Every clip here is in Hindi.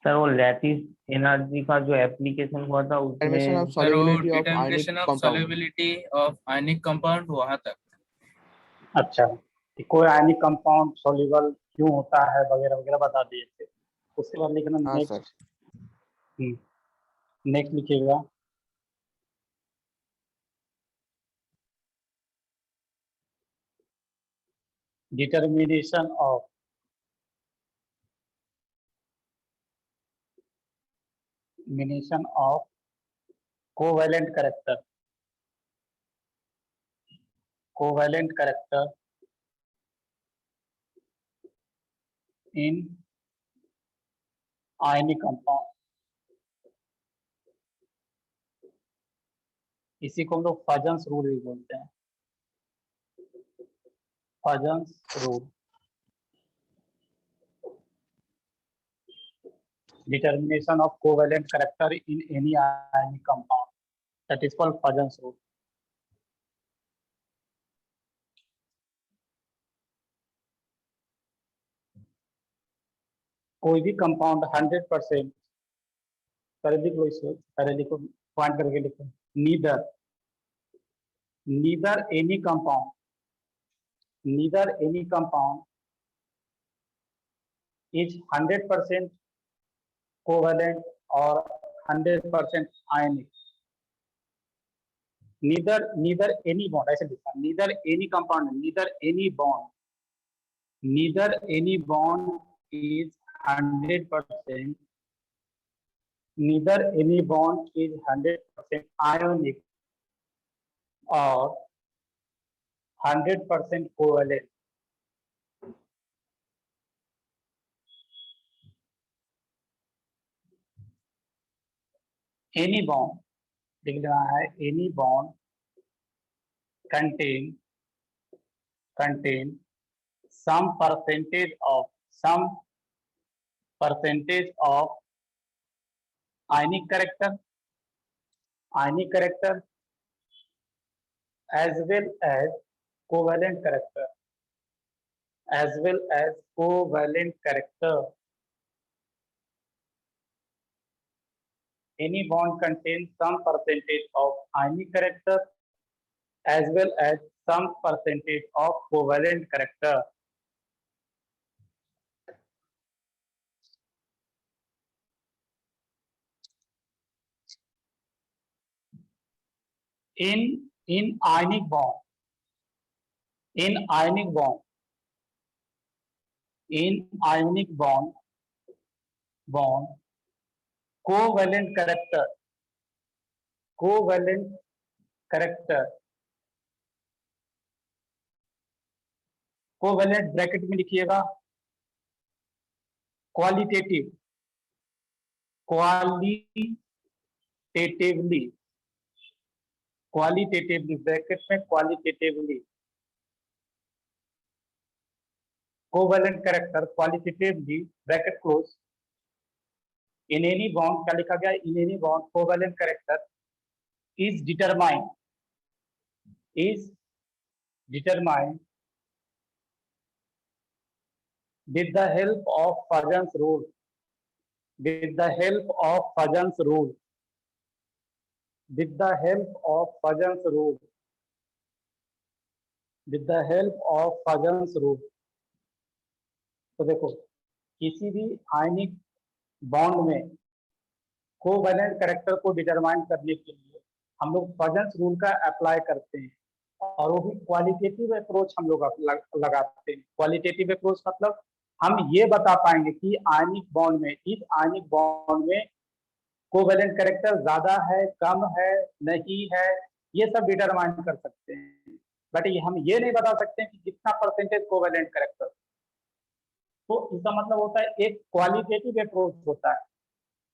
सर वो लैटिस एनर्जी का जो एप्लीकेशन हुआ था Determination उसमें of सर वो solubility of ionic determination of compound. Solubility of ionic compound वहां तक। अच्छा, कि कोई आयनिक कंपाउंड सॉल्युबल क्यों होता है वगैरह वगैरह बता दिए थे। उसके बाद लिखना हाँ नेक्स्ट। सर। नेक्स्ट लिखिएगा determination of covalent character in ionic compound. इसी को हम लोग फजन्स रूल भी बोलते हैं, Fajans rule. Determination of covalent character in any ionic compound, that is called Fajans rule. कोई भी कंपाउंड 100%, पहले लिख लो इसको, पहले लिखो, पॉइंट करके लिखो, neither any compound is 100% covalent or 100% ionic. Neither any bond, ऐसे लिखा, neither any compound, neither any bond is 100%, neither any bond is 100% ionic or 100% covalent. Any bond, लिख लेना है, any bond contain some percentage of ionic character as well as covalent character, Any bond contains some percentage of ionic character as well as some percentage of covalent character. In ionic bond, covalent character covalent bracket में लिखिएगा, क्वालिटेटिवली ब्रैकेट में qualitatively covalent character qualitatively bracket close in any bond, क्या लिखा गया, in any bond covalent character is determined with the help of Fajans rule. With the help of Fajans rule. तो देखो, किसी भी आयनिक बॉन्ड में कोवेलेंट कैरेक्टर को डिटरमाइन करने के लिए हम लोग फजन्स रूल का अप्लाई करते हैं, और वो भी क्वालिटेटिव अप्रोच हम लोग लगाते हैं। क्वालिटेटिव अप्रोच मतलब हम ये बता पाएंगे कि आयनिक बॉन्ड में, इस आयनिक बॉन्ड में कोवेलेंट कैरेक्टर ज्यादा है, कम है, नहीं है, ये सब डिटरमाइन कर सकते हैं, बट हम ये नहीं बता सकते हैं कि कितना परसेंटेज कोवेलेंट कैरेक्टर। तो इसका मतलब होता है एक क्वालिटेटिव अप्रोच होता है।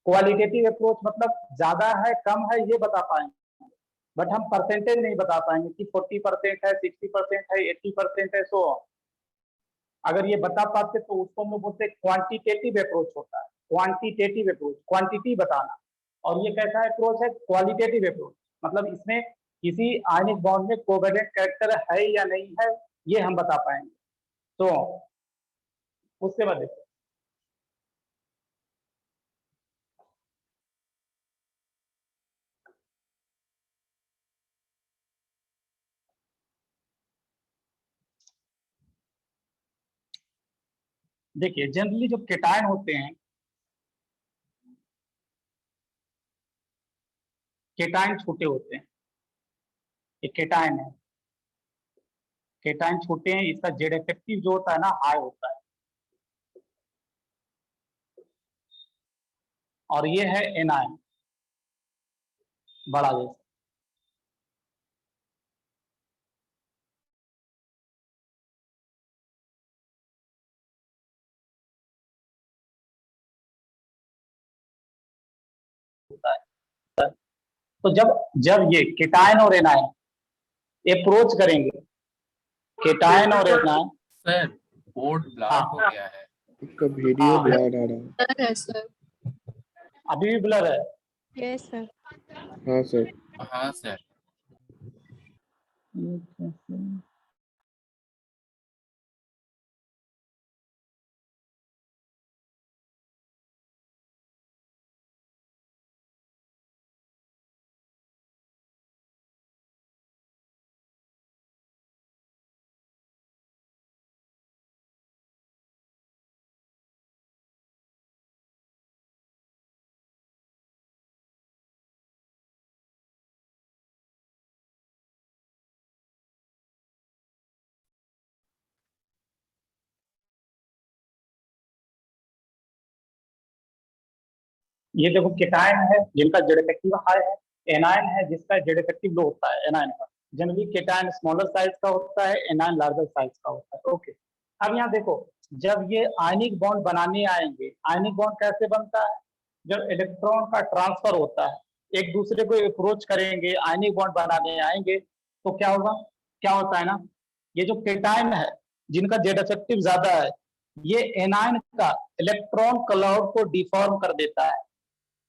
क्वालिटेटिव अप्रोच मतलब ज्यादा है, कम है, ये बता पाएंगे, बट हम परसेंटेज नहीं बता पाएंगे कि 40% है, 60% है, 80% है, सो अगर ये बता पाते तो उसको हम लोग बोलते हैं क्वांटिटेटिव अप्रोच होता है। क्वांटिटेटिव अप्रोच, क्वांटिटी बताना, और ये कैसा अप्रोच है, क्वालिटेटिव अप्रोच, मतलब इसमें किसी आयनिक बॉन्ड में कोवेलेंट कैरेक्टर है या नहीं है, ये हम बता पाएंगे। तो उसके बाद देखो, देखिए जनरली जो केटायन होते हैं, केटायन छोटे होते हैं, ये केटायन है, केटायन छोटे हैं, इसका जेड इफेक्टिव जो होता है ना हाई होता है, और ये है एनायन बड़ा जैसा। होता है तो जब जब ये केटायन और एनायन अप्रोच करेंगे, केटायन और एनायन, सर बोर्ड ब्लर हो गया है। इसका वीडियो हाँ। ब्लर आ रहा है। ब्लर है सर। अभी भी ब्लर है? Yes sir. हाँ सर। हाँ सर। ये देखो केटायन है जिनका जेड इफेक्टिव हाई है, एनायन है जिसका जेड इफेक्टिव लो होता है एनायन का। जनरली केटायन स्मॉलर साइज का होता है, एनायन लार्जर साइज का होता है। ओके, अब यहाँ देखो जब ये आयनिक बॉन्ड बनाने आएंगे, आयनिक बॉन्ड कैसे बनता है? जब इलेक्ट्रॉन का ट्रांसफर होता है, एक दूसरे को अप्रोच करेंगे, आयनिक बॉन्ड बनाने आएंगे, तो क्या होगा? क्या होता है ना, ये जो केटायन है जिनका जेड इफेक्टिव ज्यादा है, ये एनायन का इलेक्ट्रॉन क्लाउड को डिफॉर्म कर देता है,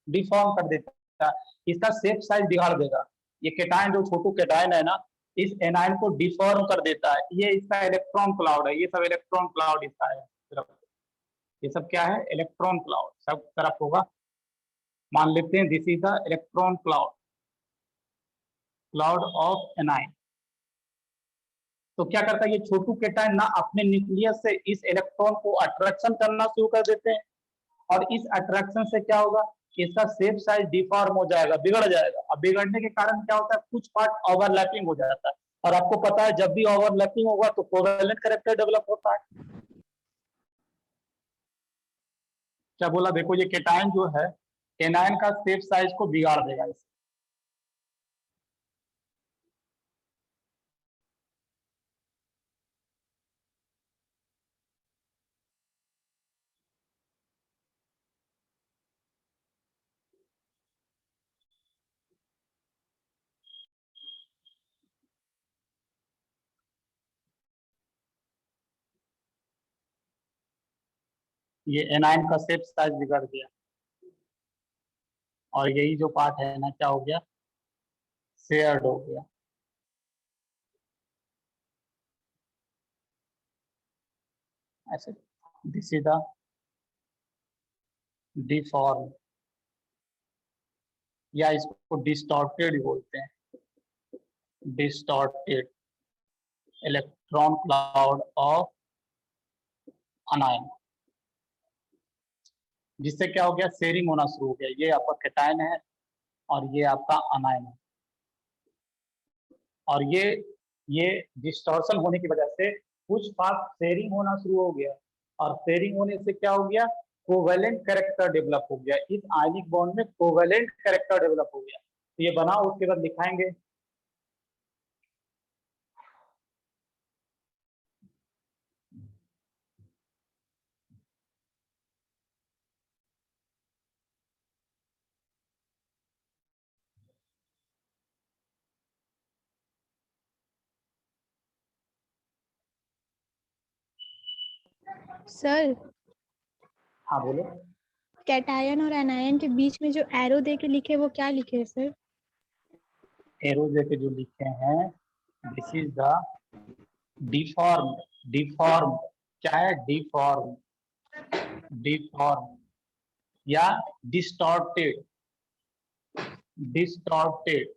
डिफॉर्म कर देता है, इसका शेप साइज बिगाड़ देगा। ये केटायन जो छोटू केटायन है ना, इस एनायन को डिफॉर्म कर देता है। ये इसका इलेक्ट्रॉन क्लाउड है, ये सब इलेक्ट्रॉन क्लाउड इसका है सिर्फ। ये सब क्या है? इलेक्ट्रॉन क्लाउड सब तरफ होगा। मान लेते हैं this is the electron cloud, cloud of anion. तो क्या करता है ये छोटू केटायन ना, अपने न्यूक्लियस से इस इलेक्ट्रॉन को अट्रैक्शन करना शुरू कर देते हैं, और इस अट्रैक्शन से क्या होगा? इसका शेप साइज डिफॉर्म हो जाएगा, बिगड़ जाएगा। अब बिगड़ने के कारण क्या होता है? कुछ पार्ट ओवरलैपिंग हो जाता है, और आपको पता है जब भी ओवरलैपिंग होगा तो कोवेलेंट कैरेक्टर डेवलप होता है। क्या बोला? देखो ये केटायन जो है एनायन का शेप साइज को बिगाड़ देगा इसे। ये एनायन का शेप साइज बिगड़ गया, और यही जो पार्ट है ना क्या हो गया? शेयर्ड हो गया। ऐसे दिस इज द डिफॉर्म, या इसको डिस्टॉर्टेड बोलते हैं, डिस्टॉर्टेड इलेक्ट्रॉन क्लाउड ऑफ अनायन। जिससे क्या हो गया? शेयरिंग होना शुरू हो गया। ये आपका केटायन है और ये आपका अनायन है, और ये डिस्टॉर्शन होने की वजह से कुछ पार्ट शेयरिंग होना शुरू हो गया, और शेयरिंग होने से क्या हो गया? कोवेलेंट कैरेक्टर डेवलप हो गया। इस आयनिक बॉन्ड में कोवेलेंट कैरेक्टर डेवलप हो गया। तो ये बना, उसके बाद दिखाएंगे। सर हाँ बोलो। कैटायन और एनायन के बीच में जो एरो दे के लिखे वो क्या लिखे है सर? एरो देके जो लिखे हैं, this is the deform. Deform क्या है? डिफॉर्म, डिफॉर्म या distorted, distorted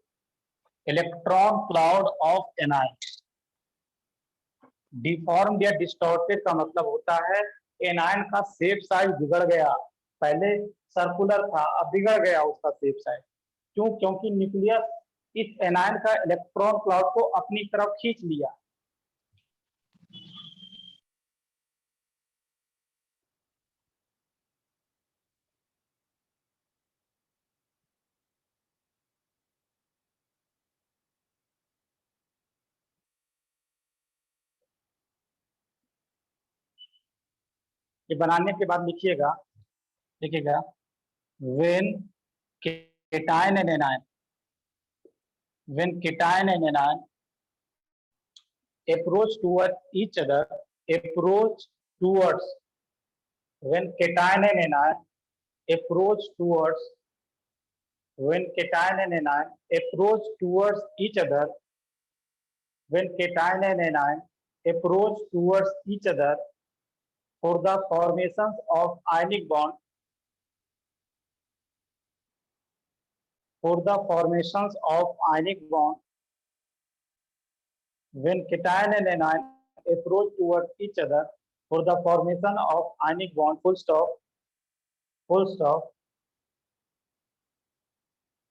electron cloud of anion. Deform या डिस्टॉर्टेड का मतलब होता है एनायन का शेप साइज बिगड़ गया, पहले सर्कुलर था अब बिगड़ गया उसका शेप साइज। क्यों? क्योंकि न्यूक्लियस इस एनायन का इलेक्ट्रॉन क्लाउड को अपनी तरफ खींच लिया। ये बनाने के बाद लिखिएगा, लिखिएगा when cation and anion, when cation and anion approach towards each other, approach towards, when cation and anion approach towards, when cation and anion approach towards each other, when cation and anion approach towards each other for the formations of ionic bond, for the formations of ionic bond, when cation and anion approach towards each other for the formation of ionic bond, full stop, full stop,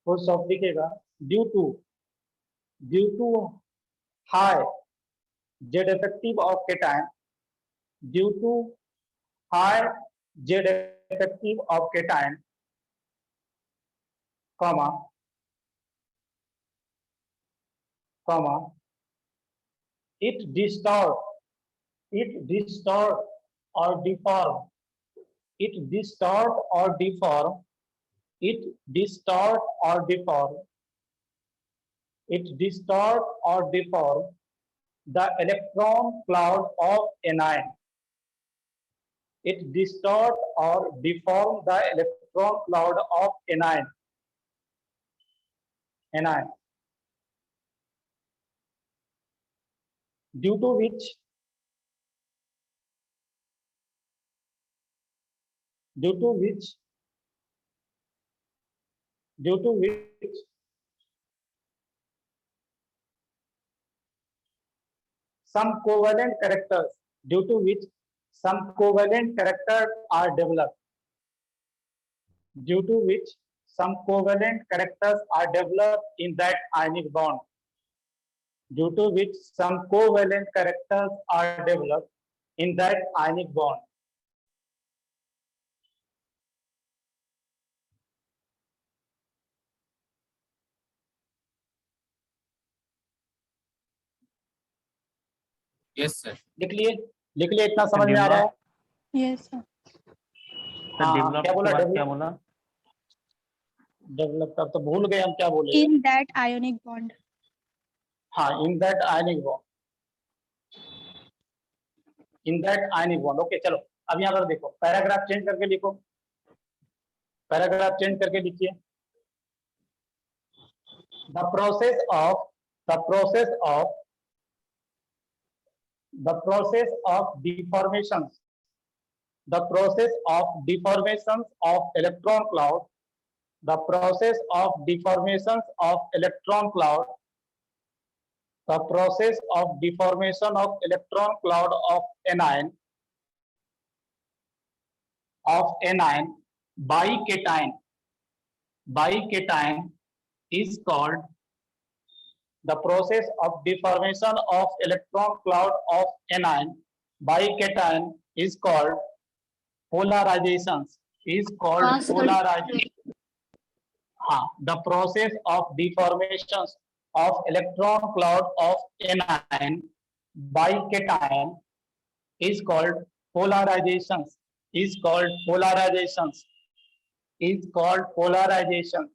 full stop लिखेगा, due to high Z effective of cation, due to high Z effective of cation, comma, comma, it distort or deform, it distort or deform, it distort or deform, it distort or deform the electron cloud of anion, it distort or deform the electron cloud of anion, anion, due to which some covalent characters, due to which some covalent characters are developed, due to which some covalent characters are developed in that ionic bond, due to which some covalent characters are developed in that ionic bond. Yes sir. लिख लिए इतना समझ में आ रहा है? Yes sir. हाँ, डेवलप क्या बोला? के बाद क्या बोला? डेवलप कर तो भूल गए हम, क्या बोले? In that ionic bond. हाँ, in that ionic bond, in that ionic bond. Okay, चलो अब यहाँ पर देखो, पैराग्राफ चेंज करके लिखो, पैराग्राफ चेंज करके लिखिए, the process of deformations, the process of deformations of electron cloud, the process of deformations of electron cloud, the process of deformation of electron cloud of anion by cation is called, the process of deformation of electron cloud of anion by cation is called polarizations, is called polarization. The process of deformations of electron cloud of anion by cation is called polarizations, is called polarizations, is called polarizations.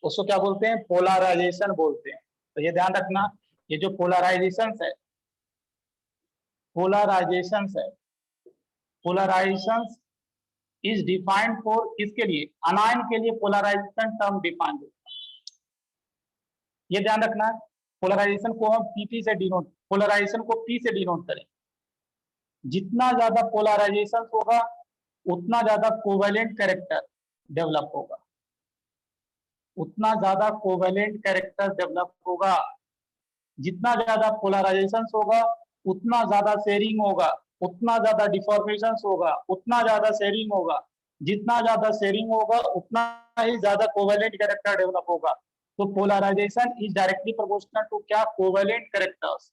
उसको क्या बोलते हैं? पोलराइजेशन बोलते हैं। तो ये ध्यान रखना, ये जो पोलराइजेशन है, पोलराइजेशन इज डिफाइंड फॉर, किसके लिए? अनायन के लिए पोलराइजेशन टर्म डिफाइंड होता है। ये ध्यान रखना, पोलराइजेशन को हम पीपी से डिनोट, पोलराइजेशन को पी से डिनोट करें। जितना ज्यादा पोलराइजेशन होगा उतना ज्यादा कोवेलेंट कैरेक्टर डेवलप होगा, उतना ज्यादा कोवेलेंट कैरेक्टर डेवलप होगा। जितना ज्यादा पोलराइजेशन होगा उतना ज्यादा शेयरिंग होगा, उतना ज्यादा डिफॉर्मेशन होगा, उतना ज्यादा शेयरिंग होगा। जितना ज्यादा शेयरिंग होगा उतना ही ज्यादा कोवेलेंट कैरेक्टर डेवलप होगा। तो polarization is directly proportional to क्या? Covalent characters.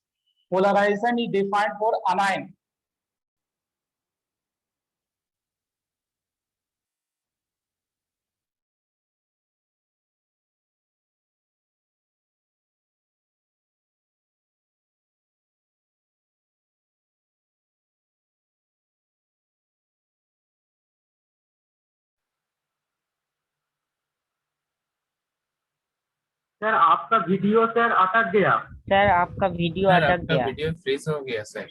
Polarization is defined for anion. Sir आपका वीडियो सर अटक गया। सर आपका वीडियो सर अटक आपका गया। वीडियो फ्रीज हो गया सर।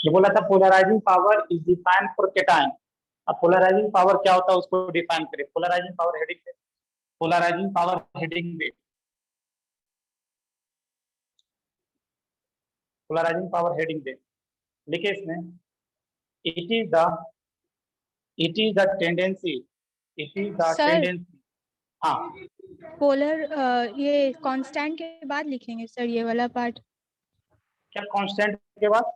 ये बोला था polarising power is defined for cation. अब पोलराइजिंग पावर क्या होता है उसको डिफाइन करें। पोलराइजिंग पावर हेडिंग पे, पोलराइजिंग पावर हेडिंग पे, पोलराइजिंग पावर हेडिंग पे लिखे इसमें, it is the tendency, it is the Sir. Tendency. हाँ पोलर ये कांस्टेंट के बाद लिखेंगे सर ये वाला पार्ट। क्या कांस्टेंट के बाद?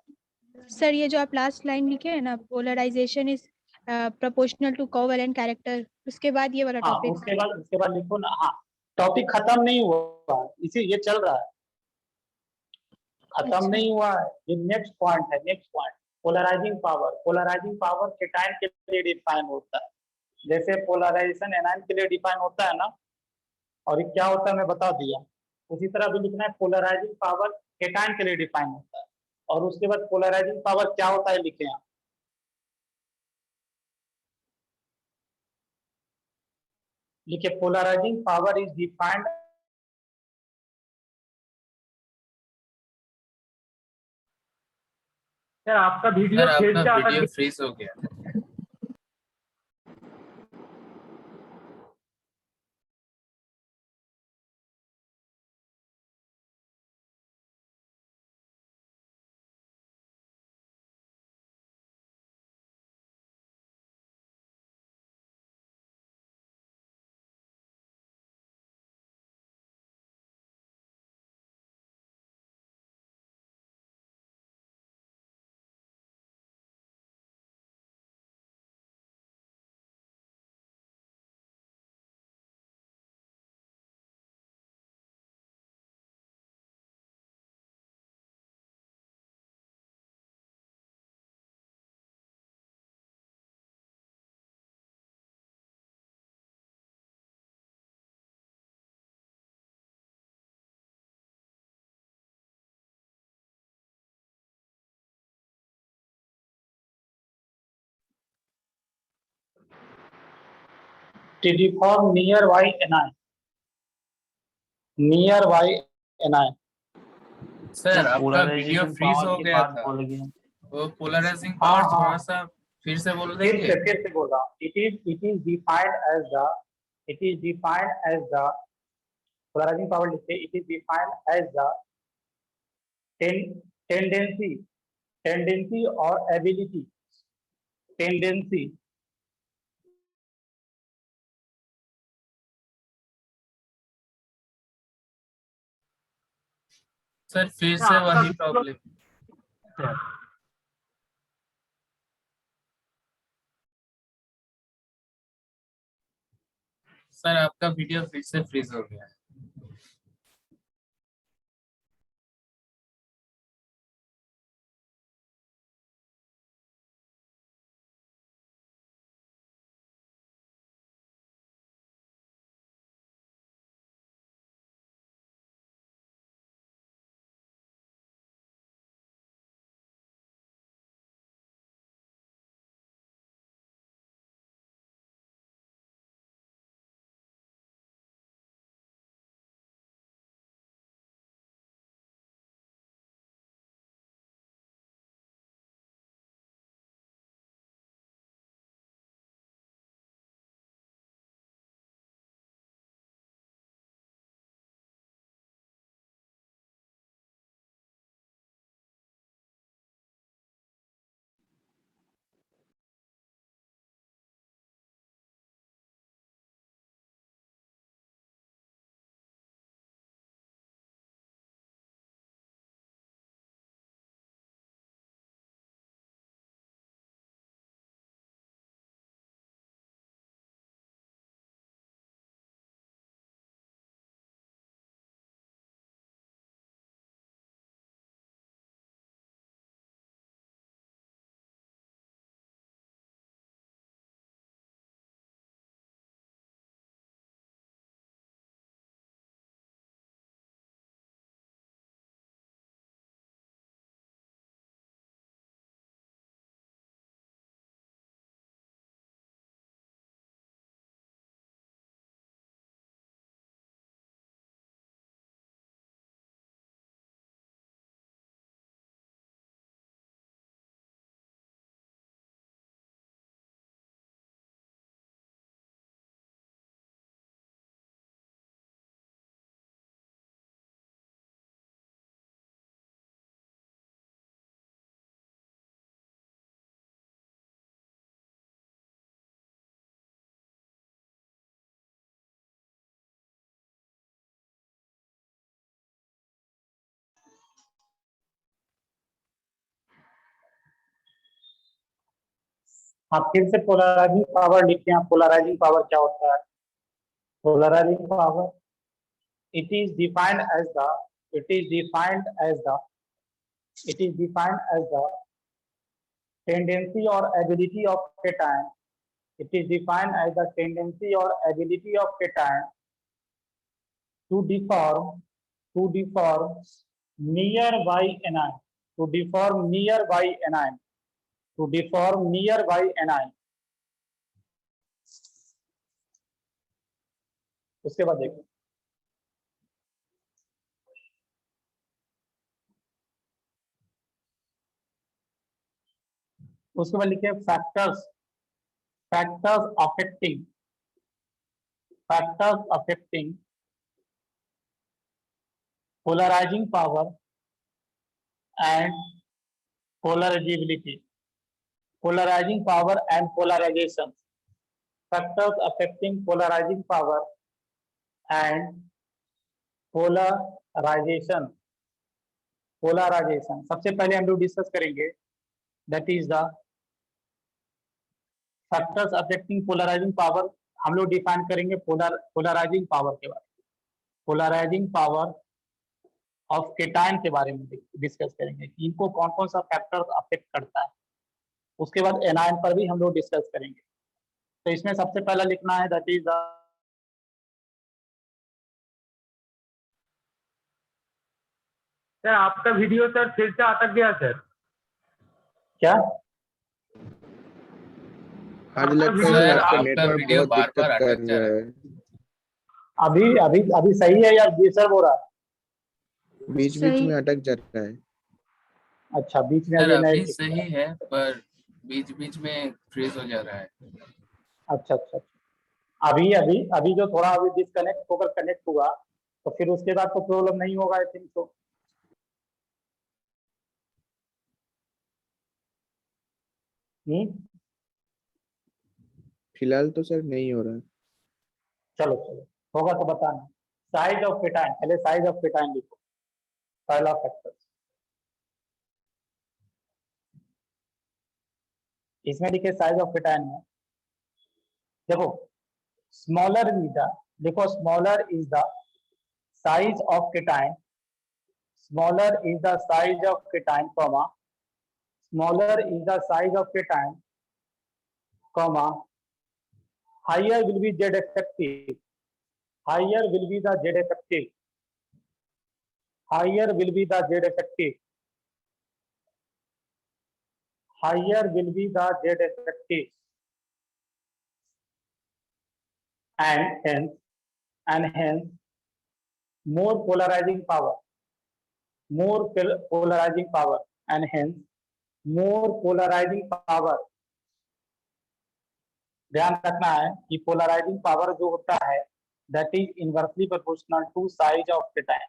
सर ये जो आप लास्ट लाइन लिखे हैं ना, polarisation is proportional to covalent character, उसके बाद ये वाला हाँ टॉपिक। उसके बाद लिखो ना। हाँ टॉपिक खत्म नहीं हुआ, इसी ये चल रहा है, खत्म अच्छा। नहीं हुआ है। ये नेक्स्ट पॉइंट है, next point. Polarising power cation के लिए डिफाइन होता है, जैसे पोलराइजेशन एनायन के लिए डिफाइन होता है ना। और ये क्या होता है मैं बता दिया। उसी तरह भी लिखना है, पोलराइजिंग पावर केटायन के लिए डिफाइन होता है। और उसके बाद पोलराइजिंग पावर क्या होता है लिखे यहाँ, लिखे polarising power is defined. Sir आपका वीडियो सर फिर आपका से अटक वीडियो गया। फ्रीज हो गया। Deform nearby anion, nearby anion. Sir आपका वीडियो पोलराइजेशन फ्रीज पावर हो के गया बाद था। बोल गया। वो पोलराइजिंग हाँ पावर हाँ थोड़ा सा फिर से बोल फिर देंगे। से बोल रहा हूँ, it is defined as the polarising power लिखते, it is defined as the tendency or ability, tendency sir फिर सर, से आपका वही वीडियो प्रॉब्लम। सर सर आपका वीडियो फिर से फ्रीज हो गया है। आप फिर से पोलराइजिंग पावर लिखते हैं। पोलराइजिंग पावर क्या होता है? Polarising power it is defined as the it is defined as the it is defined as the tendency or ability of cation. It is defined as the tendency or ability of cation to deform nearby anion, to deform nearby anion, to deform nearby anion. उसके बाद देखो, उसके बाद लिखे factors affecting polarizing power and polarizability, polarizing power and polarization, factors affecting polarizing power and polarization. सबसे पहले हम लोग डिस्कस करेंगे, that is the factors affecting polarising power. हम लोग डिफाइन करेंगे पोलराइजिंग पावर के बारे में, पोलराइजिंग पावर ऑफ केटायन के बारे में डिस्कस करेंगे कि इनको कौन कौन सा फैक्टर अफेक्ट करता है। उसके बाद एनायन पर भी हम लोग डिस्कस करेंगे। तो इसमें सबसे पहला लिखना है दैट इज द सर आपका वीडियो सर फिर से अटक गया सर। क्या? आज लगता है सर आपका आपका नेटवर्क वीडियो बहुत बार दिक्कत बार कर अटक जा रहा रहा है। है, अभी सही है या सर बोल रहा है? बीच बीच सही। में अटक जा रहा है। अच्छा, बीच में सर अभी नहीं अभी दिख सही रहा। है पर बीच बीच में फ्रीज हो जा रहा है। अच्छा अच्छा अच्छा। अभी अभी अभी जो थोड़ा अभी डिस्कनेक्ट होकर कनेक्ट हुआ तो फिर उसके बाद तो प्रॉब्लम नहीं होगा आई थिंक तो। फिलहाल तो सर नहीं हो रहा है। चलो चलो होगा तो बताना। साइज ऑफ केटायन, पहले साइज ऑफ केटायन लिखो, पहला फैक्टर। इसमें लिखे साइज ऑफ केटायन में, देखो स्मॉलर इज द, देखो smaller is the size of cation, smaller is the size of cation comma, smaller is the size of cation comma, higher will be Z effective, higher will be the Z effective, higher will be the Z effective, higher will be the Z effective, and hence more polarizing power, more polarizing power, and hence more polarizing power। ध्यान रखना है कि पोलराइजिंग पावर जो होता है that is inversely proportional to size of cation.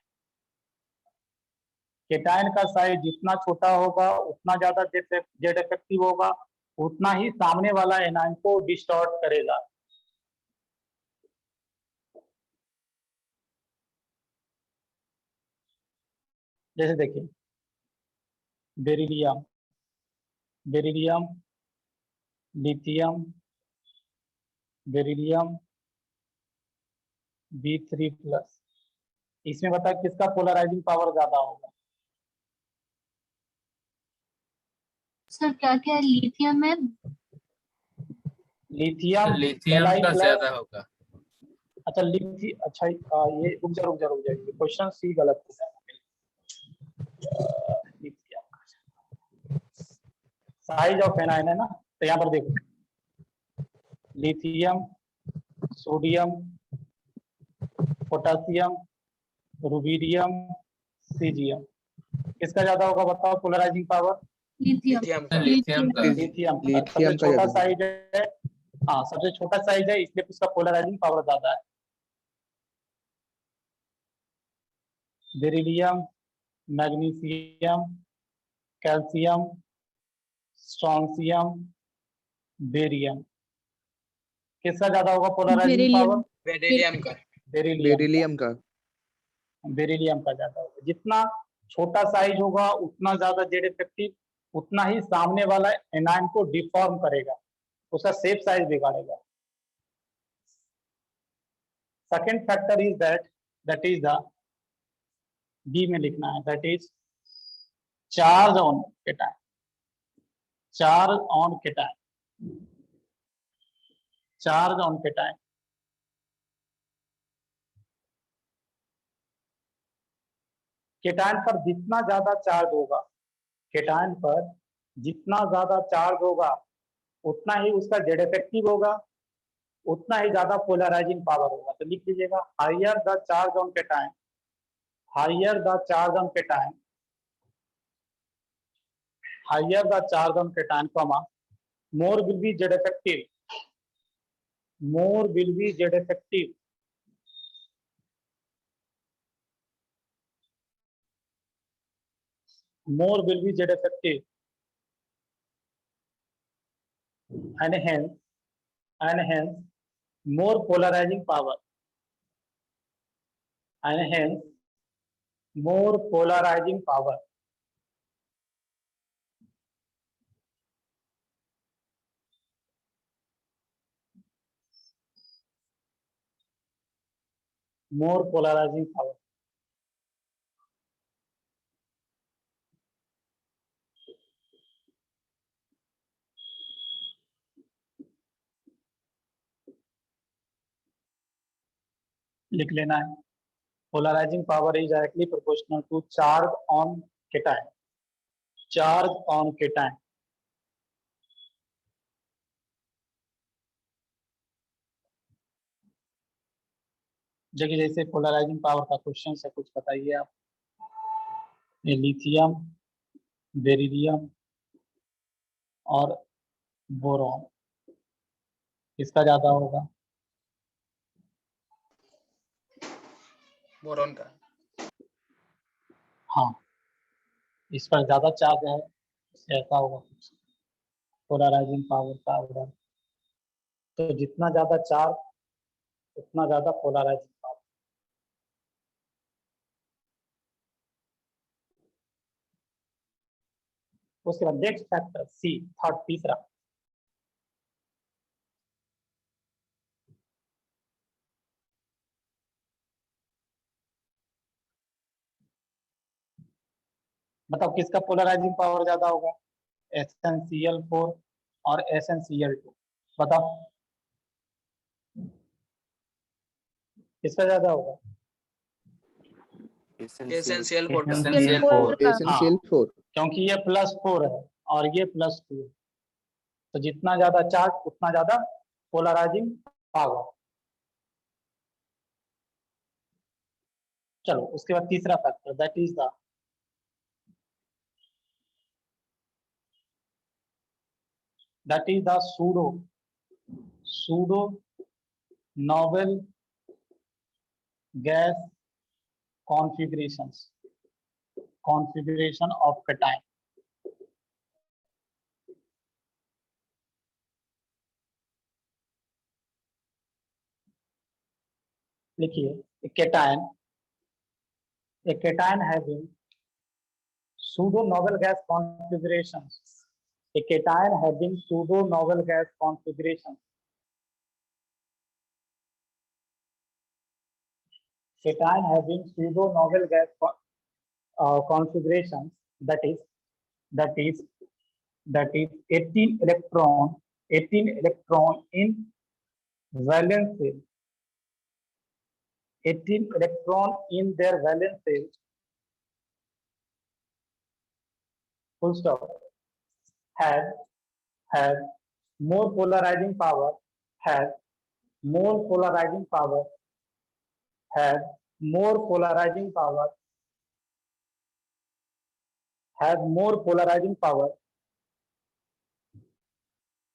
Cation का साइज जितना छोटा होगा उतना ज्यादा जेड इफेक्टिव होगा, उतना ही सामने वाला एनायन को डिस्टॉर्ट करेगा। जैसे देखिए beryllium, beryllium, lithium, beryllium B3+, इसमें बता किसका पोलराइजिंग पावर ज्यादा होगा? सर क्या क्या लिथियम में? लिथियम लिथियम का ज्यादा होगा। अच्छा अच्छा ये रुक जा क्वेश्चन सी गलत है। साइज ऑफ एनायन है ना, तो यहाँ पर देखो lithium, sodium, potassium, rubidium, caesium, किसका ज्यादा होगा बताओ पोलराइजिंग पावर? लिथियम का। लिथियम का। लिथियम लिथियम सबसे का छोटा ज्यादा साइज है, हाँ सबसे छोटा साइज है इसलिए उसका पोलराइजिंग पावर ज्यादा है। Beryllium, magnesium, calcium, strontium, barium, किसका ज्यादा होगा पोलराइजिंग पावर? बेरिलियम का। बेरिलियम का। बेरिलियम का ज्यादा होगा। जितना छोटा साइज होगा उतना ज्यादा जेड इफेक्टिव, उतना ही सामने वाला एनायन को डिफॉर्म करेगा, उसका शेप साइज बिगाड़ेगा। Second factor is that is the, B में लिखना है, that is charge on cation, charge on cation, charge on cation. Cation पर जितना ज्यादा चार्ज होगा, केटायन पर जितना ज्यादा चार्ज होगा उतना ही उसका जेड इफेक्टिव होगा, उतना ही ज्यादा पोलराइजिंग पावर होगा। तो लिख लीजिएगा higher the charge on cation, higher the charge on cation, higher the charge on cation comma, more will be Z effective, more will be Z effective, more will be Z effective, and hence more polarizing power, and hence more polarizing power। more polarizing power। लिख लेना है polarising power is directly proportional to charge on cation, charge on cation. जगह जैसे पोलराइजिंग पावर का क्वेश्चन है, कुछ बताइए आप। ये लिथियम, बेरिलियम और बोरॉन, किसका ज्यादा होगा? बोरॉन का। हाँ, इस पर ज्यादा चार्ज है, ऐसा होगा कुछ, पोलराइजिंग पावर का ऑर्डर। तो जितना ज्यादा चार्ज उतना ज्यादा पोलराइजिंग पावर। उसके बाद नेक्स्ट फैक्टर सी, थर्ड, तीसरा, मतलब किसका पोलराइजिंग पावर ज्यादा होगा? SnCl4 और SnCl2, बताओ किसका ज्यादा होगा? एसेंशियल Essential पोटेंशियल four का। एसेंशियल 4। क्योंकि ये +4 है और ये +2 है, तो जितना ज्यादा चार्ज उतना ज्यादा पोलराइजिंग पावर। चलो उसके बाद तीसरा factor, that is the pseudo novel gas configuration of cation। लिखिए cation having pseudo novel gas configurations, a cation having pseudo novel gas configurations, cation having pseudo novel gas configurations, that is 18 electron in valence shell, 18 electron in their valence shell, full stop, have more polarizing power, have more polarizing power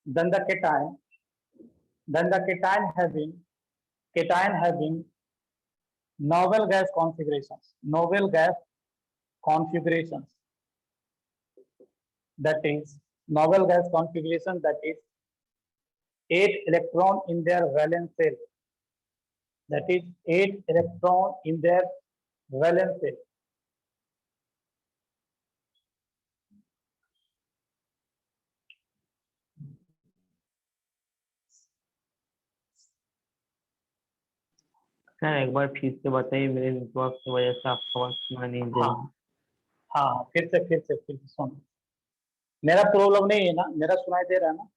than the cation having novel gas configurations, that is novel gas configuration, that is 8 electron in their valence shell, that is 8 electron in their valence shell। Sir एक बार फिर से बताइए, मेरे नेटवर्क की वजह से आपका आवाज सुना नहीं दे रहा। हाँ, फिर से सुन, मेरा प्रॉब्लम नहीं है ना? मेरा सुनाई दे रहा है ना?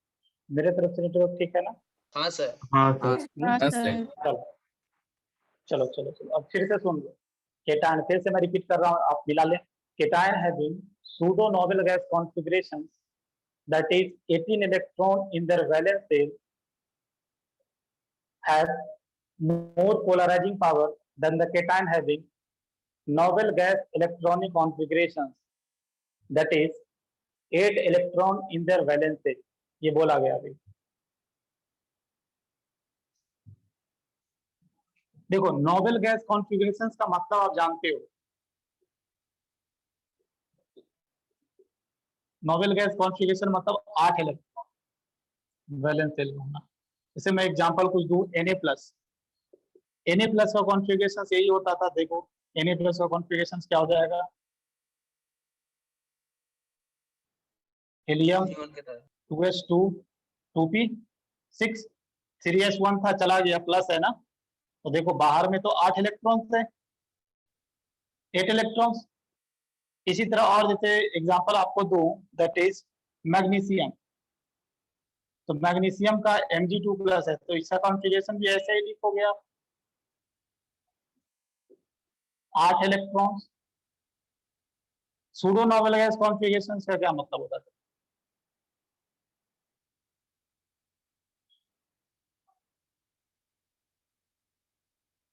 मेरे तरफ से नेटवर्क ठीक है ना? हाँ सर। हाँ सर। हाँ हाँ सर। सर। चलो अब फिर से सुन लो। केटायन, फिर से मैं रिपीट कर रहा हूँ, आप मिला लें। Cation having pseudo Nobel gas configuration, that is 18 electron in their valence shell, have more polarizing power than the cation having novel gas electronic configurations, that is 8 electron in their valence shell। ये बोला गया अभी। देखो, नोबल गैस कॉन्फ़िगरेशंस का मतलब आप जानते हो। नोबल गैस कॉन्फ़िगरेशन मतलब 8 इलेक्ट्रॉन वैलेंस शेल में होना। जैसे मैं एग्जांपल कुछ दूं, Na+ का कॉन्फ़िगरेशन यही होता था। देखो Na+ का कॉन्फ़िगरेशन क्या हो जाएगा? हीलियम 2s2 2p6 3s1 था, चला गया, प्लस है ना। तो देखो बाहर में तो 8 इलेक्ट्रॉन्स है, 8 इलेक्ट्रॉन्स। इसी तरह और जैसे एग्जांपल आपको दूं, दैट इज मैग्नीशियम। तो मैग्नीशियम का Mg2+ है, तो इसका कॉन्फ़िगरेशन भी ऐसे ही लिख हो गया, 8 electrons. Pseudo Nobel gas configuration का क्या मतलब होता है?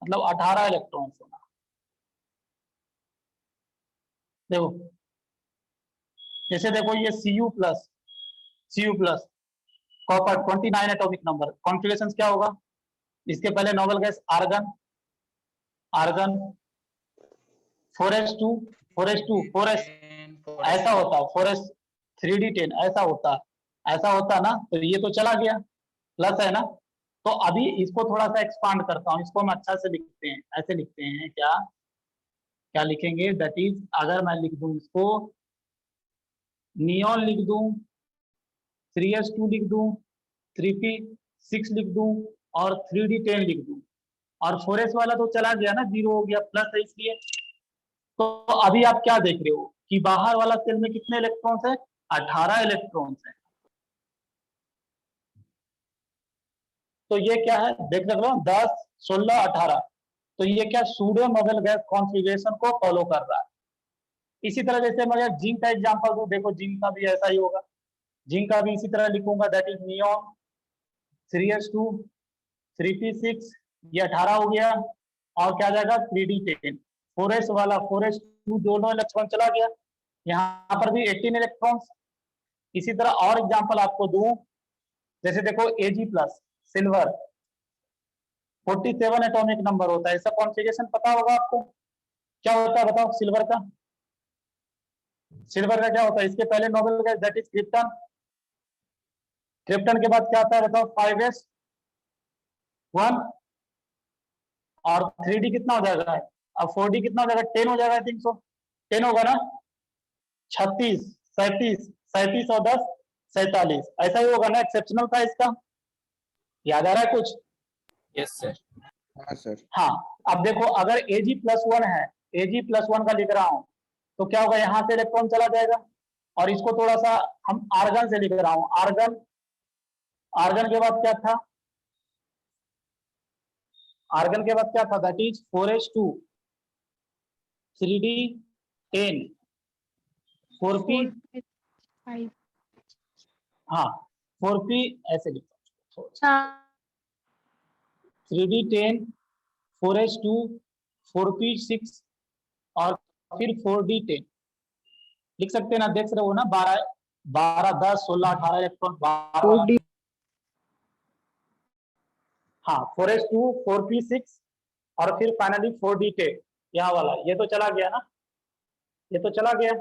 मतलब 18 इलेक्ट्रॉन्स होना। देखो जैसे देखो ये Cu+, copper 29 atomic number, configuration क्या होगा? इसके पहले noble gas argon, argon 4s2 4s2 4s ऐसा होता है, 4s 3d10 ऐसा होता है, ऐसा होता ना, तो ये तो चला गया, प्लस है ना। तो अभी इसको थोड़ा सा एक्सपांड करता हूँ, इसको हम अच्छा से लिखते हैं, ऐसे लिखते हैं, क्या क्या लिखेंगे? दैट इज, अगर मैं लिख दूं इसको, नियॉन लिख दूं, 3s2 लिख दूं, 3p6 लिख दूं और 3d10 लिख दूं, और 4s वाला तो चला गया ना, जीरो हो गया, प्लस है इसलिए। तो अभी आप क्या देख रहे हो कि बाहर वाला सेल में कितने इलेक्ट्रॉन्स है? 18 इलेक्ट्रॉन्स है। तो ये क्या है, देख रहे हो, 10 16 18। तो ये क्या सूडो नोबल गैस कॉन्फ़िगरेशन को फॉलो कर रहा है। इसी तरह जैसे मैं जिंक का एग्जांपल दूं, देखो जिंक का भी ऐसा ही होगा, जिंक का भी इसी तरह लिखूंगा, that is neon 3s2 3p6, ये 18 हो गया, और क्या जाएगा 3d10, 4s वाला 4s2 दोनों इलेक्ट्रॉन चला गया, यहाँ पर भी 18 इलेक्ट्रॉन्स। इसी तरह और एग्जांपल आपको दूं, जैसे देखो Ag plus silver 47 atomic number होता है, इसका कॉन्फ़िगरेशन पता होगा आपको, क्या होता है बताओ? सिल्वर का, सिल्वर का क्या होता है? इसके पहले noble gas that is krypton, krypton के बाद क्या आता है बताओ? 5s1, और 3d कितना हो जाएगा? अब 4d कितना हो जाएगा? 10 हो जाएगा, आई थिंक सो 10 होगा ना, 36 37 37 और 10 47, ऐसा ही होगा ना, एक्सेप्शनल था इसका, याद आ रहा है कुछ? Yes sir. हाँ सर। हाँ, अब देखो अगर Ag+1 है, Ag+1 का लिख रहा हूं, तो क्या होगा? यहां से इलेक्ट्रॉन चला जाएगा, और इसको थोड़ा सा हम आर्गन से लिख रहा हूं, आर्गन, आर्गन के बाद क्या था? आर्गन के बाद क्या था? That is 4s2 3d10 4p, 5। हाँ 4p ऐसे लिखता हूं, 3d10 4s2 4p6 और फिर 4d10 लिख सकते हैं ना, देख रहे हो ना, 12 12 10 16 18 इलेक्ट्रॉन, 4d हाँ 4s2 4p6 और फिर फाइनली 4d10, यहाँ वाला ये तो चला गया ना, ये तो चला गया,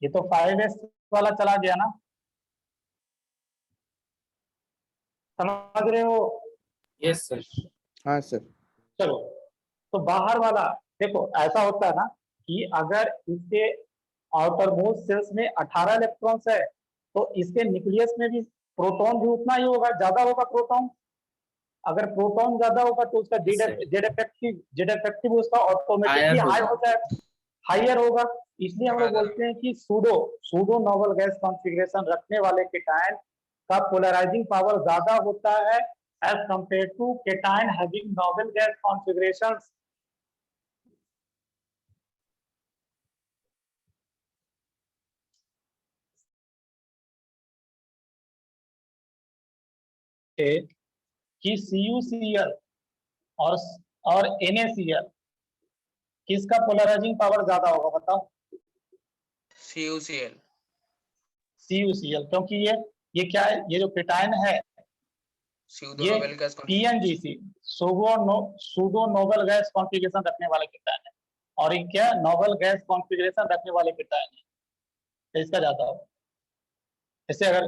ये तो 5s वाला चला गया ना, समझ रहे हो? Yes sir. हाँ सर। चलो, तो बाहर वाला देखो, ऐसा होता है ना कि अगर इसके आउटर मोस्ट सेल्स में 18 इलेक्ट्रॉन्स है, तो इसके न्यूक्लियस में भी प्रोटॉन भी उतना ही होगा, ज्यादा होगा प्रोटॉन। अगर प्रोटॉन ज्यादा होगा तो उसका जेड इफेक्टिव उसका ऑटोमेटिकली Higher हाई होगा। हो जाएगा, हाइयर होगा। इसलिए हम लोग बोलते हैं कि सूडो नोबल गैस कॉन्फ़िगरेशन रखने वाले केटायन का पोलराइजिंग पावर ज्यादा होता है as compare to cation having noble gas configuration. कि CuCl और NaCl किसका पोलराइजिंग पावर ज्यादा होगा बताओ? CuCl। CuCl, क्योंकि ये क्या है? ये जो केटायन है सूडो ये noble gas PNGC pseudo Nobel gas configuration रखने वाले केटायन है, और ये क्या नोबल गैस कॉन्फ़िगरेशन रखने वाले केटायन है, तो इसका ज्यादा होगा। जैसे अगर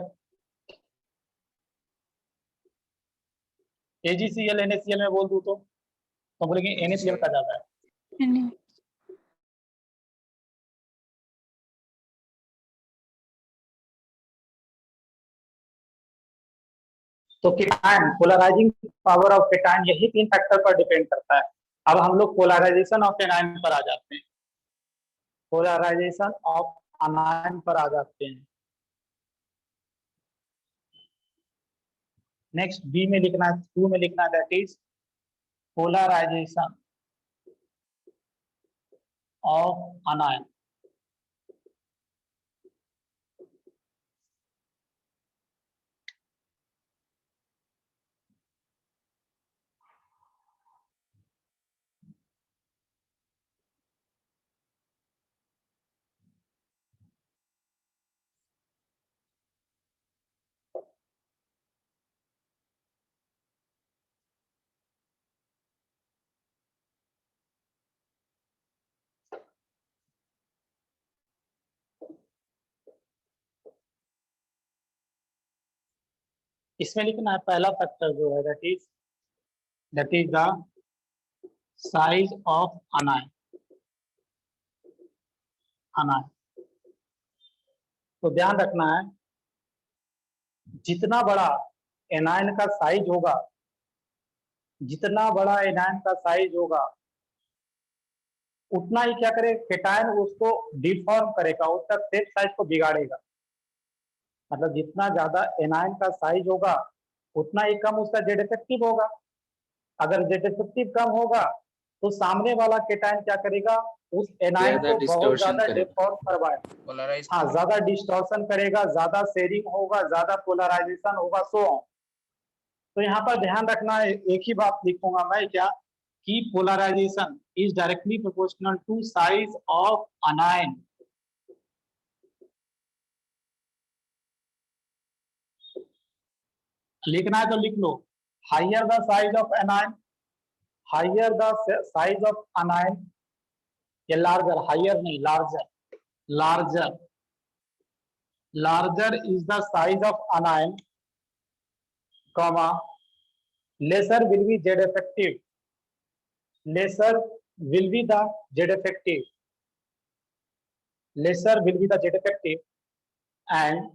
AgCl NaCl में बोल दूं तो बोलेंगे NaCl का ज्यादा है। तो cation polarising power of cation यही 3 फैक्टर पर डिपेंड करता है। अब हम लोग पोलराइजेशन ऑफ एनायन पर आ जाते हैं, पोलराइजेशन ऑफ अनायन पर आ जाते हैं। नेक्स्ट बी में लिखना है, 2 में लिखना है, that is polarisation of anion. इसमें लिखना है पहला फैक्टर जो है that is the size of anion. तो ध्यान रखना है, जितना बड़ा एनायन का साइज होगा, जितना बड़ा एनायन का साइज होगा उतना ही क्या करे केटायन उसको डिफॉर्म करेगा, उसका शेप साइज को बिगाड़ेगा। मतलब जितना ज्यादा एनायन का साइज होगा उतना ही कम उसका जेड इफेक्टिव होगा। अगर जेड इफेक्टिव कम होगा तो सामने वाला केटायन क्या करेगा, उस एनायन को बहुत ज्यादा डिफॉर्म करवाएगा, पोलराइज हाँ ज्यादा डिस्टॉर्शन करेगा, ज्यादा शेयरिंग होगा, ज्यादा पोलराइजेशन होगा, सो ऑन। तो यहाँ पर ध्यान रखना है, एक ही बात लिखूंगा मैं क्या कि polarization is directly proportional to size of anion. लिखना है तो लिख लो, higher the size of anion, higher the size of anion, ये लार्जर, हाइयर नहीं larger, larger, larger is the size of anion, comma lesser will be z effective, lesser will be the z effective, lesser will be the z effective, and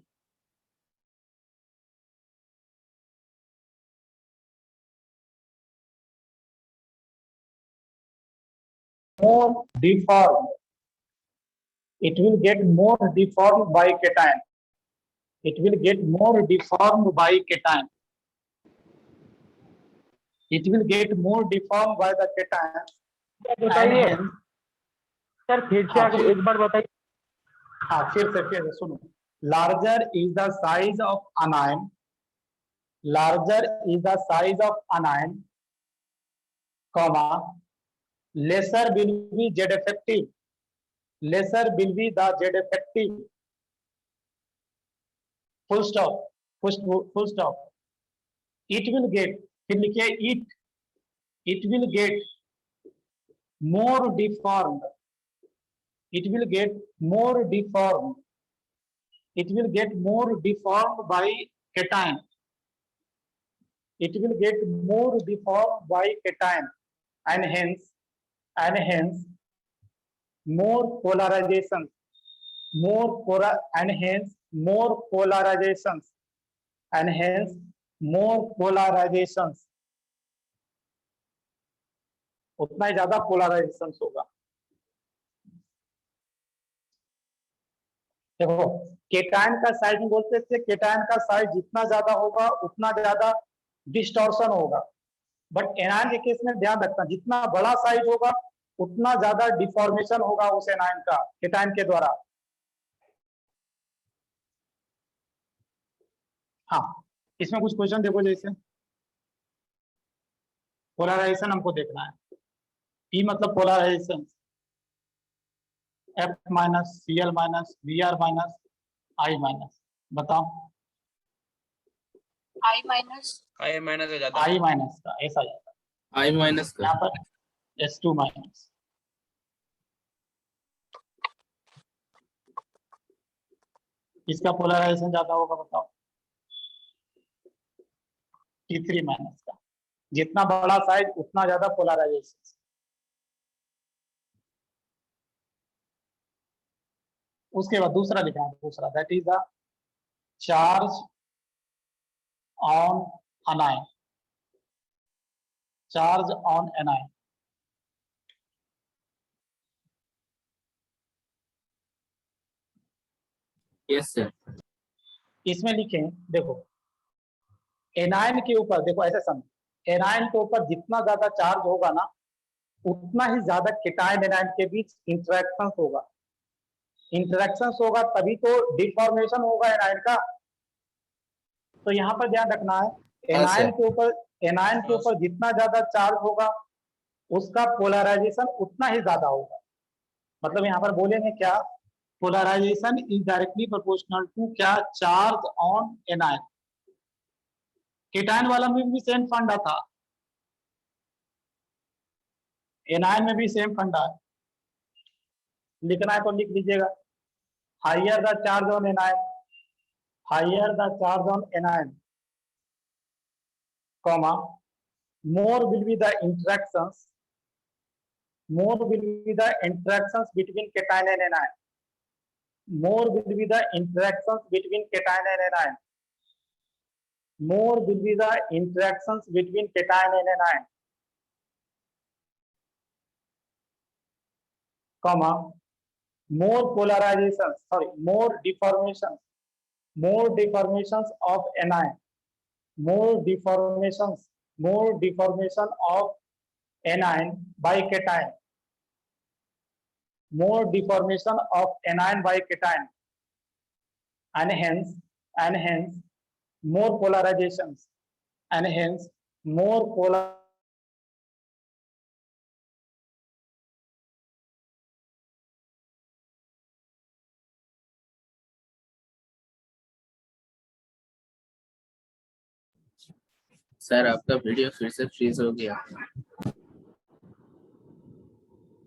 more deformed, it will get more deformed by cation, it will get more deformed by cation, it will get more deformed by the cation, बताइए and सर, फिर से आगे एक बार बताइए। हाँ फिर से सुनो, larger is the size of अनायन, larger is the size of अनायन, comma laser will be Z effective, laser will be the Z effective, full stop, full stop, it will get, फिर लिखिए it will get more deformed, it will get more deformed, it will get more deformed by cation, it will get more deformed by cation, and hence more polarizations, and hence more polarizations, and hence more polarizations, उतना ही ज्यादा polarizations होगा। देखो केटायन का साइज में बोलते थे, केटायन का साइज जितना ज्यादा होगा उतना ज्यादा डिस्टॉर्शन होगा, बट एनायन के केस में ध्यान रखना जितना बड़ा साइज होगा उतना ज्यादा डिफॉर्मेशन होगा उस एनायन का केटायन के द्वारा। हाँ इसमें कुछ क्वेश्चन देखो, जैसे पोलराइजेशन हमको देखना है, पी मतलब polarisation, F minus Cl minus Br minus I minus, बताओ I minus आई माइनस हो जाता है। I माइनस का ऐसा जाता है, आई माइनस यहाँ पर S2 माइनस, इसका पोलराइजेशन ज्यादा होगा, बताओ T3 माइनस का, जितना बड़ा साइज उतना ज्यादा पोलराइजेशन। उसके बाद दूसरा लिखा है, दूसरा that is the charge on अनायन, charge on anion, yes sir. इसमें लिखें, देखो एनायन के ऊपर, देखो ऐसे समझो, एनायन के ऊपर जितना ज्यादा चार्ज होगा ना उतना ही ज्यादा केटायन एनायन के बीच इंटरेक्शन होगा, इंटरेक्शन होगा तभी तो डिफॉर्मेशन होगा एनायन का। तो यहाँ पर ध्यान रखना है, एनायन के ऊपर जितना ज्यादा चार्ज होगा उसका पोलराइजेशन उतना ही ज्यादा होगा। मतलब यहाँ पर बोलेंगे क्या, polarisation is directly proportional to क्या, चार्ज ऑन एनायन। केटायन वाला में भी सेम फंडा था, एनायन में भी सेम फंडा है, लिखना है तो लिख लीजिएगा, higher the charge on anion, higher the charge on anion, comma, more will be the interactions between cation and anion. More will be the interactions between cation and anion. More will be the interactions between cation and anion. Comma, more polarizations, more deformations of anion. More deformation of anion by cation. More deformation of anion by cation, and hence more polarizations, and hence more polar. Sir आपका वीडियो फिर से फ्रीज हो गया।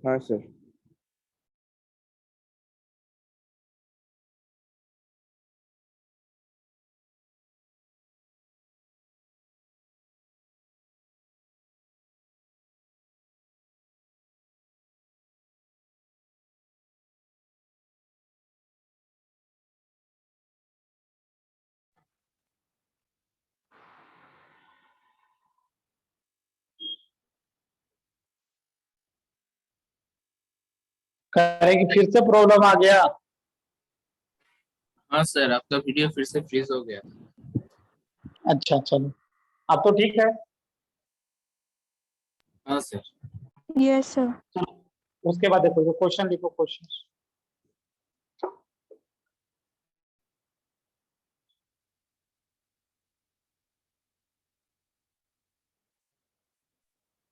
हाँ सर। करें कि फिर से प्रॉब्लम आ गया? हाँ सर आपका वीडियो फिर से फ्रीज हो गया। अच्छा चलो, अब तो ठीक है। हाँ सर। Yes sir. उसके बाद देखो क्वेश्चन लिखो, क्वेश्चन।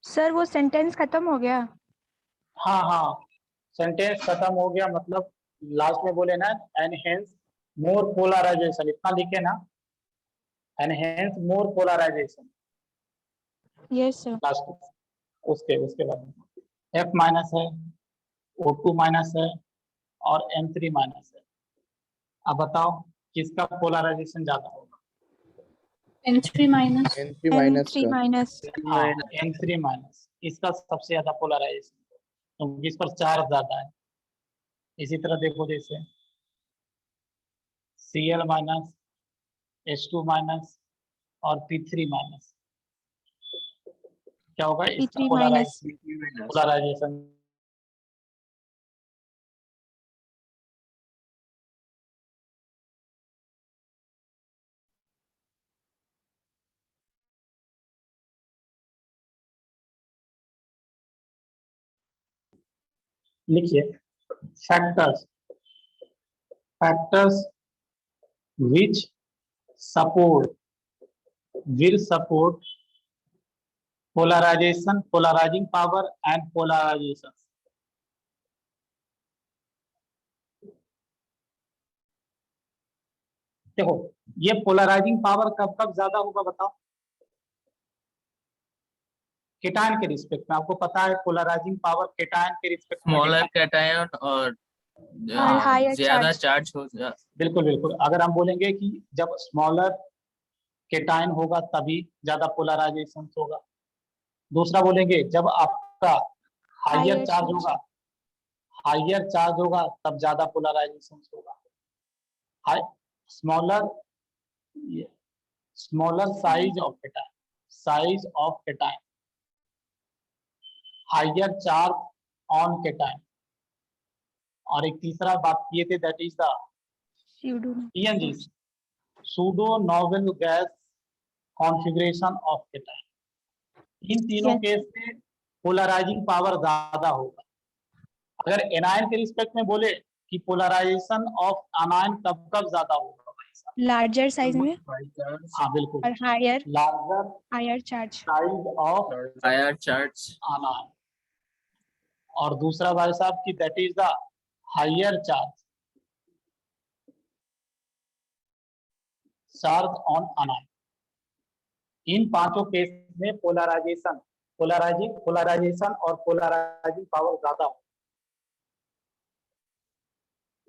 सर वो सेंटेंस खत्म हो गया? हाँ, सेंटेंस खत्म हो गया, मतलब लास्ट में बोले ना, एंड हेंस मोर पोलराइजेशन, इतना लिखे ना, and hence more polarisation. Yes sir. Last उसके बाद F माइनस है, O2 माइनस है और M3 माइनस है। अब बताओ किसका पोलराइजेशन ज्यादा होगा? N3 minus. N3 minus M3 minus. M3 minus, इसका सबसे ज्यादा पोलराइजेशन, क्योंकि इस पर चार्ज ज्यादा है। इसी तरह देखो, जैसे Cl माइनस, H2 माइनस और P3 माइनस, क्या होगा इसका P3 माइनस। पोलराइजेशन? लिखिए factors which will support polarizing power and polarization. देखो ये पोलराइजिंग पावर कब कब ज्यादा होगा बताओ? केटायन के रिस्पेक्ट में, आपको पता है पोलराइजिंग पावर केटायन के रिस्पेक्ट में स्मॉलर कैटायन और हायर ज्यादा चार्ज। चार्ज हो जाए। बिल्कुल, अगर हम बोलेंगे कि जब स्मॉलर केटायन होगा तभी ज्यादा पोलराइजेशन होगा। दूसरा बोलेंगे जब आपका हायर चार्ज होगा तब ज्यादा पोलराइजेशन होगा। Smaller size of cation, higher charge on cation, और एक तीसरा बात किए थे, that is the PNG, pseudo noble gas configuration of cation. इन तीनों केस में पोलराइजिंग पावर ज्यादा होगा। अगर एनायन के रिस्पेक्ट में बोले कि पोलराइजेशन ऑफ एनायन कब कब ज्यादा होगा? लार्जर साइज में। हाँ बिल्कुल, और higher charge size of higher charge anion. और दूसरा भाई साहब की that is the higher charge on anion. इन पांचों केस में पोलराइजिंग और पोलराइजिंग पावर ज्यादा हो।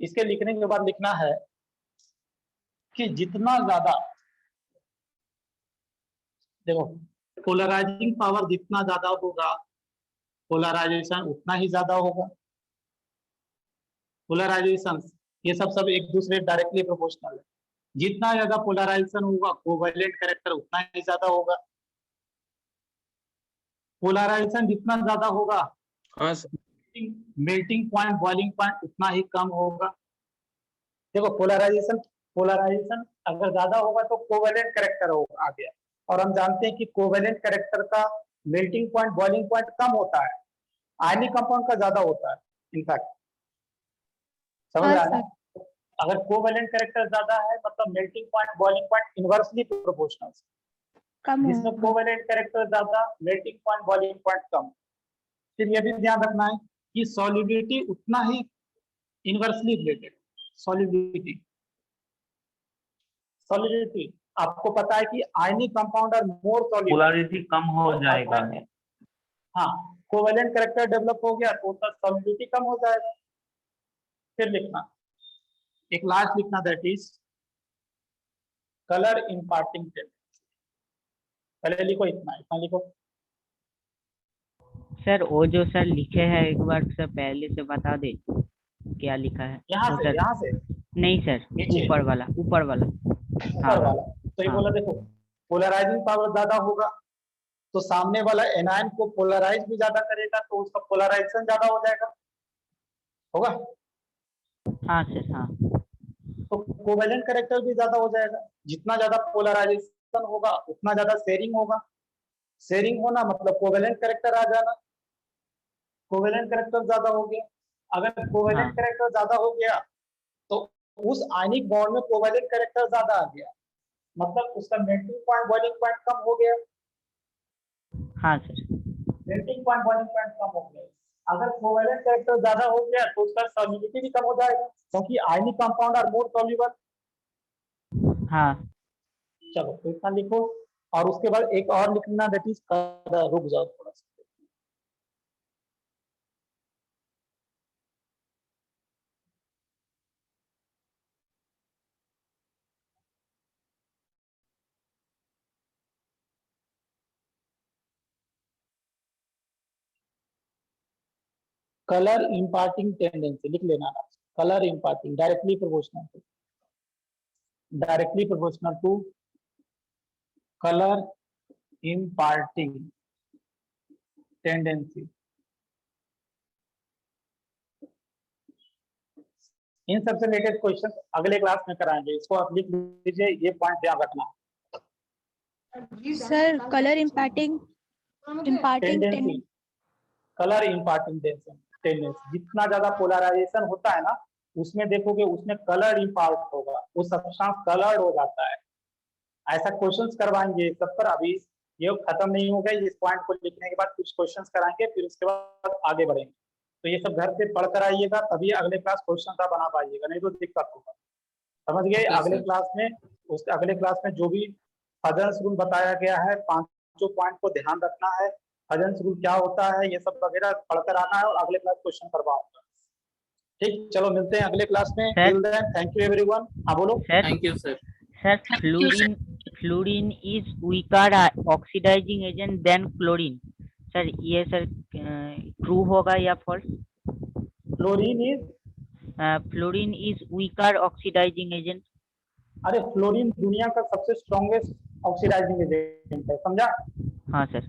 इसके लिखने के बाद लिखना है कि जितना ज्यादा, देखो पोलराइजिंग पावर जितना ज्यादा होगा पोलराइजेशन उतना ही ज्यादा होगा। पोलराइजेशन ये सब एक दूसरे डायरेक्टली प्रोपोर्शनल है। जितना ज्यादा पोलराइजेशन होगा कोवैलेंट कैरेक्टर उतना ही ज्यादा होगा। पोलराइजेशन जितना ज्यादा होगा हाँ sir. Melting point boiling point उतना ही कम होगा। देखो पोलराइजेशन अगर ज्यादा होगा तो कोवैलेंट कैरेक्टर होगा आ गया, और हम जानते हैं कि कोवैलेंट कैरेक्टर का मेल्टिंग पॉइंट बॉइलिंग पॉइंट कम होता है, आयनिक कंपाउंड का ज्यादा होता है इनफैक्ट। समझ हाँ आया ना? अगर कोवैलेंट कैरेक्टर ज्यादा है मतलब melting point boiling point inversely proportional, कम जिसमें होगा। कोवैलेंट कैरेक्टर ज्यादा मेल्टिंग पॉइंट बॉइलिंग पॉइंट कम। फिर यह भी ध्यान रखना है कि सॉल्युबिलिटी उतना ही इनवर्सली रिलेटेड। सॉल्युबिलिटी आपको पता है कि ionic compound are more soluble. Polarity कम हो जाएगा। हाँ, कोवैलेंट कैरेक्टर डेवलप हो गया तो उसका सॉल्युबिलिटी कम हो जाएगा। फिर लिखना एक लास्ट लिखना, that is colour imparting tendency. पहले लिखो इतना लिखो। सर वो जो सर लिखे हैं एक बार सर पहले से बता दे क्या लिखा है। यहाँ तो से सर यहाँ से नहीं सर, नीचे। ऊपर वाला ऊपर वाला तो ये हाँ। बोला देखो पोलराइजिंग पावर ज्यादा होगा तो सामने वाला एनायन को पोलराइज भी ज्यादा करेगा तो उसका पोलराइजेशन ज्यादा हो जाएगा, होगा। हाँ सर हाँ। तो कोवैलेंट कैरेक्टर भी ज्यादा हो जाएगा। जितना ज्यादा पोलराइजेशन होगा उतना ज्यादा शेयरिंग होगा। शेयरिंग होना मतलब कोवैलेंट कैरेक्टर आ जाना। कोवैलेंट कैरेक्टर ज्यादा हो गया, अगर कोवैलेंट हाँ। कैरेक्टर ज्यादा हो गया तो उस आयनिक बॉन्ड में कोवैलेंट कैरेक्टर ज्यादा आ गया मतलब उसका मेल्टिंग पॉइंट बॉइलिंग पॉइंट कम हो गया। हाँ sir. Melting point boiling point कम हो गया। अगर कोवैलेंट कैरेक्टर ज्यादा हो गया तो उसका सॉल्युबिलिटी भी कम हो जाएगा क्योंकि ionic compound are more soluble. हाँ चलो तो इतना लिखो और उसके बाद एक और लिखना, दैट इज रुक जाओ थोड़ा सा। कलर इम्पार्टिंग टेंडेंसी लिख लेना। Colour imparting directly proportional to colour imparting tendency. इन सबसे रिलेटेड क्वेश्चन अगले क्लास में कराएंगे, इसको आप लिख लीजिए, ये पॉइंट ध्यान रखना। Sir colour imparting tendency, colour imparting tendency, जितना ज्यादा पोलराइजेशन होता है ना उसमें देखोगे उसमें कलर इम्पार्ट होगा, वो सब्सटेंस कलर्ड हो जाता है। ऐसा क्वेश्चंस करवाएंगे सब पर। अभी ये खत्म नहीं हो गया, इस पॉइंट को लिखने के बाद कुछ क्वेश्चंस कराएंगे फिर उसके बाद आगे बढ़ेंगे। तो ये सब घर से पढ़ कर आइएगा तभी अगले क्लास क्वेश्चन का बना पाइएगा, नहीं तो दिक्कत होगा। समझ गए? अगले क्लास में अगले क्लास में जो भी हजन्स रूल बताया गया है 5 पॉइंट को ध्यान रखना है। हजन्स रूल क्या होता है ये सब वगैरह पढ़कर आना है और अगले क्लास क्वेश्चन करवाऊंगा। ठीक, चलो मिलते हैं अगले क्लास में। Till then thank you everyone. हाँ बोलो। Thank you sir. Sir fluorine is weaker oxidising agent than chlorine. Sir ये सर ट्रू होगा या false? Fluorine is weaker oxidising agent. अरे फ्लोरीन दुनिया का सबसे स्ट्रॉन्गेस्ट ऑक्सीडाइजिंग एजेंट है, समझा? हाँ सर।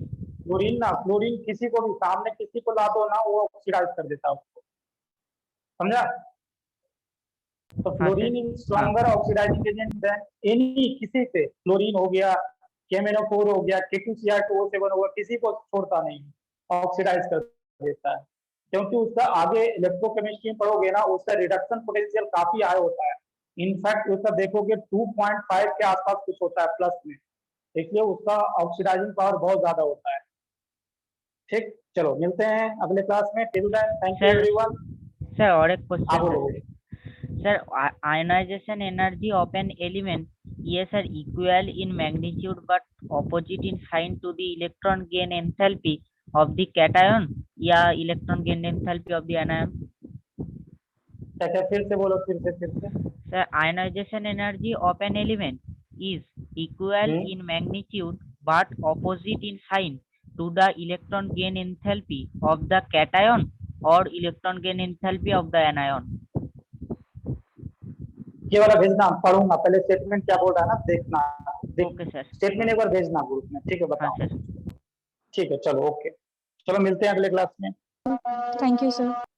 फ्लोरीन किसी को भी सामने किसी को ला दो ना वो ऑक्सीडाइज कर देता है उसको, समझा? तो fluorine is stronger oxidising agent than any, किसी से फ्लोरीन हो गया, KMnO4 हो गया, K2Cr2O7 हो गया, किसी को छोड़ता नहीं, ऑक्सीडाइज कर देता है। क्योंकि उसका आगे इलेक्ट्रोकेमिस्ट्री में पढ़ोगे ना उसका रिडक्शन पोटेंशियल काफी हाई होता है। इनफैक्ट उसका देखोगे 2.5 के आसपास कुछ होता है प्लस में, इसलिए उसका ऑक्सीडाइजिंग पावर बहुत ज्यादा होता है। ठीक, चलो मिलते हैं अगले क्लास में। Till then thank you everyone. Sir और एक क्वेश्चन बोलो। Sir, ionization energy of an element ये sir equal in magnitude but opposite in sign to the electron gain enthalpy of the cation या electron gain enthalpy of the anion? अच्छा फिर से बोलो, फिर से sir, ionization energy of an element is equal in magnitude but opposite in sign to the electron gain enthalpy of the cation or electron gain enthalpy of the anion. ये वाला भेजना, पढ़ूंगा पहले स्टेटमेंट क्या बोल रहा है ना, देखना ओके सर। स्टेटमेंट एक बार भेजना ग्रुप में, ठीक है हाँ बताओ। सर। ठीक है चलो ओके, चलो मिलते हैं अगले क्लास में। Thank you, sir.